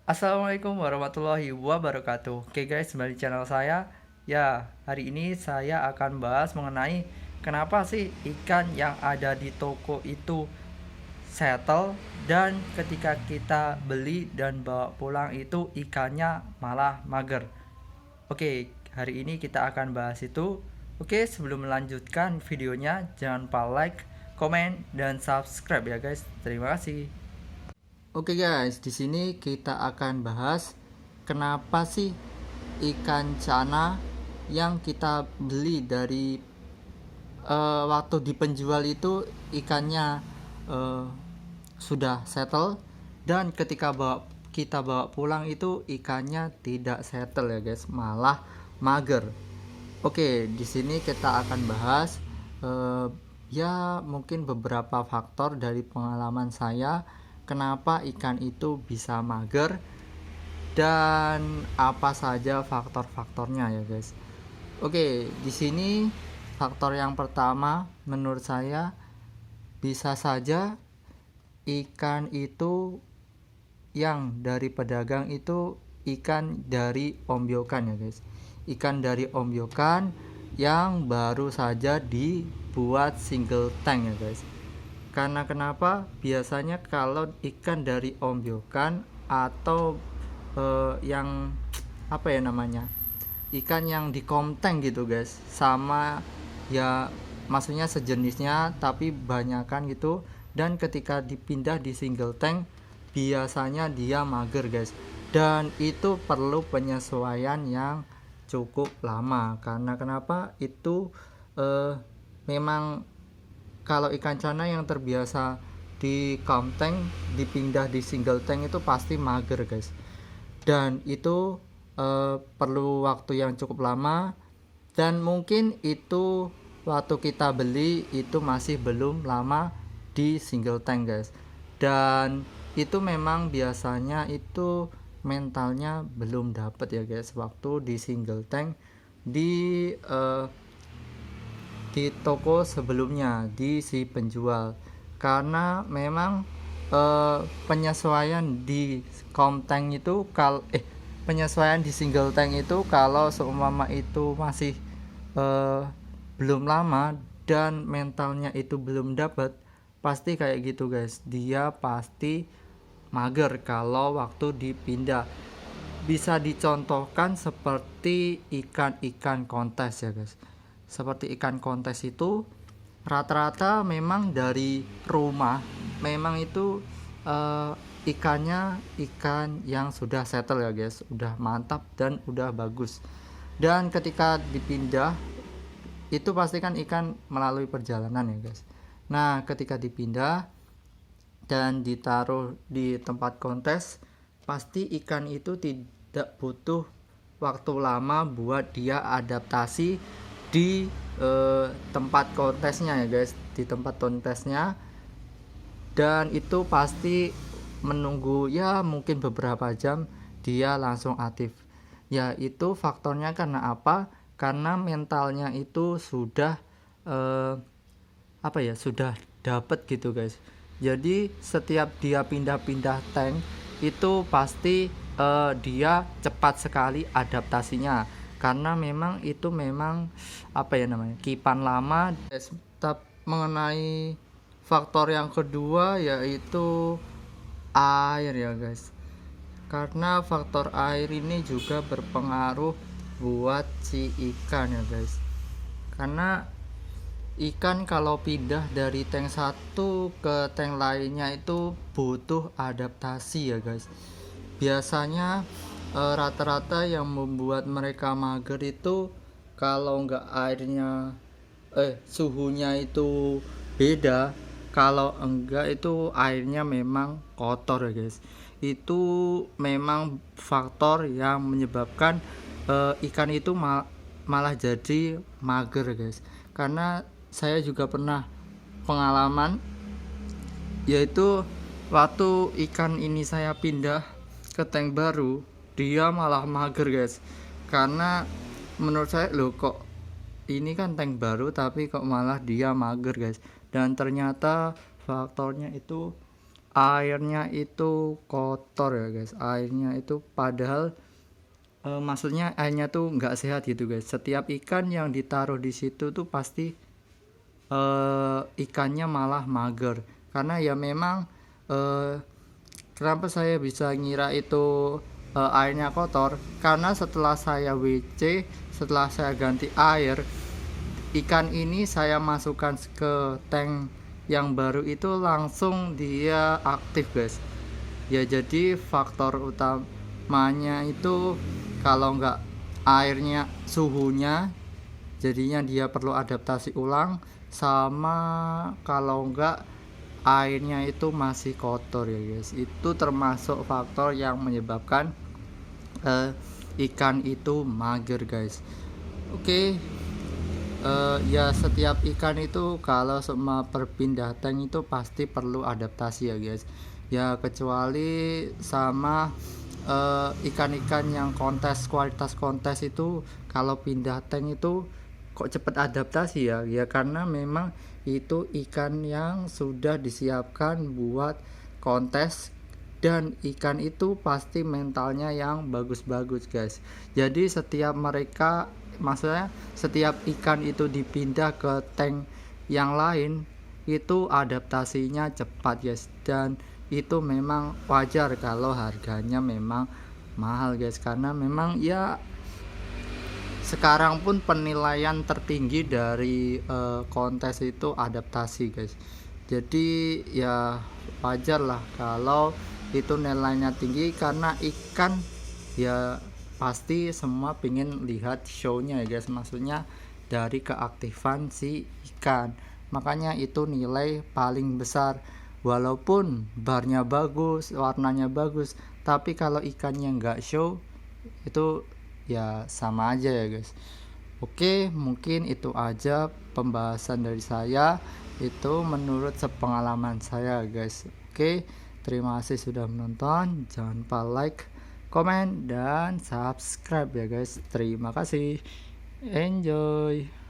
Assalamualaikum warahmatullahi wabarakatuh. Oke guys, kembali di channel saya. Ya, hari ini saya akan bahas mengenai kenapa sih ikan yang ada di toko itu settle dan ketika kita beli dan bawa pulang itu ikannya malah mager. Oke, hari ini kita akan bahas itu. Oke, sebelum melanjutkan videonya jangan lupa like, komen, dan subscribe ya guys. Terima kasih. Oke guys, di sini kita akan bahas kenapa sih ikan cana yang kita beli dari waktu di penjual itu ikannya eh, sudah settle dan ketika kita bawa pulang itu ikannya tidak settle ya guys, malah mager. Oke, di sini kita akan bahas eh, ya mungkin beberapa faktor dari pengalaman saya kenapa ikan itu bisa mager dan apa saja faktor-faktornya ya guys. Oke, di sini faktor yang pertama menurut saya bisa saja ikan itu yang dari pedagang itu ikan dari ombyokan ya guys. Ikan dari ombyokan yang baru saja dibuat single tank ya guys. Karena kenapa? Biasanya kalau ikan dari ombyokan atau yang apa ya namanya? Ikan yang di komteng gitu guys. Sama ya maksudnya sejenisnya tapi banyakan gitu dan ketika dipindah di single tank biasanya dia mager guys. Dan itu perlu penyesuaian yang cukup lama karena kenapa? Itu memang kalau ikan cana yang terbiasa di calm tank dipindah di single tank itu pasti mager guys, dan itu perlu waktu yang cukup lama dan mungkin itu waktu kita beli itu masih belum lama di single tank guys, dan itu memang biasanya itu mentalnya belum dapet ya guys waktu di single tank di di toko sebelumnya di si penjual, karena memang penyesuaian di tank itu penyesuaian di single tank itu kalau seumpama itu masih eh, belum lama dan mentalnya itu belum dapat pasti kayak gitu guys, dia pasti mager kalau waktu dipindah. Bisa dicontohkan seperti ikan-ikan kontes ya guys. Seperti ikan kontes itu rata-rata memang dari rumah memang itu eh, ikannya ikan yang sudah settle ya guys, udah mantap dan udah bagus. Dan ketika dipindah itu pastikan ikan melalui perjalanan ya guys. Nah, ketika dipindah dan ditaruh di tempat kontes pasti ikan itu tidak butuh waktu lama buat dia adaptasi di tempat kontesnya ya guys, di tempat kontesnya, dan itu pasti menunggu ya mungkin beberapa jam dia langsung aktif. Ya itu faktornya karena apa? Karena mentalnya itu sudah eh, apa ya, sudah dapet gitu guys. Jadi setiap dia pindah-pindah tank itu pasti dia cepat sekali adaptasinya karena memang itu memang apa ya namanya, kipan lama. Mengenai faktor yang kedua yaitu air ya guys, karena faktor air ini juga berpengaruh buat si ikan ya guys, karena ikan kalau pindah dari tank satu ke tank lainnya itu butuh adaptasi ya guys. Biasanya rata-rata yang membuat mereka mager itu kalau nggak airnya suhunya itu beda, kalau enggak itu airnya memang kotor ya guys. Itu memang faktor yang menyebabkan ikan itu malah jadi mager ya guys, karena saya juga pernah pengalaman, yaitu waktu ikan ini saya pindah ke tank baru dia malah mager guys, karena menurut saya loh kok ini kan tank baru tapi kok malah dia mager guys, dan ternyata faktornya itu airnya itu kotor ya guys, airnya itu padahal maksudnya airnya tuh nggak sehat gitu guys. Setiap ikan yang ditaruh di situ tuh pasti ikannya malah mager, karena ya memang eh, kenapa saya bisa ngira itu airnya kotor, karena setelah saya WC, setelah saya ganti air, ikan ini saya masukkan ke tank yang baru itu langsung dia aktif guys. Ya jadi faktor utamanya itu kalau nggak airnya, suhunya, jadinya dia perlu adaptasi ulang, sama kalau nggak airnya itu masih kotor ya guys. Itu termasuk faktor yang menyebabkan ikan itu mager guys. Oke. Ya setiap ikan itu kalau semua perpindah tank itu pasti perlu adaptasi ya guys. Ya kecuali sama ikan-ikan yang kontes, kualitas kontes itu kalau pindah tank itu kok cepet adaptasi ya. Ya karena memang itu ikan yang sudah disiapkan buat kontes, dan ikan itu pasti mentalnya yang bagus-bagus guys. Jadi setiap mereka, maksudnya setiap ikan itu dipindah ke tank yang lain itu adaptasinya cepat guys, dan itu memang wajar kalau harganya memang mahal guys, karena memang ya sekarang pun penilaian tertinggi dari kontes itu adaptasi guys. Jadi ya wajar lah kalau itu nilainya tinggi, karena ikan ya pasti semua pengen lihat show-nya ya guys, maksudnya dari keaktifan si ikan, makanya itu nilai paling besar. Walaupun barnya bagus, warnanya bagus, tapi kalau ikannya nggak show itu ya sama aja ya guys. Oke, mungkin itu aja pembahasan dari saya, itu menurut sepengalaman saya guys. Oke, terima kasih sudah menonton, jangan lupa like, komen, dan subscribe ya guys. Terima kasih, enjoy.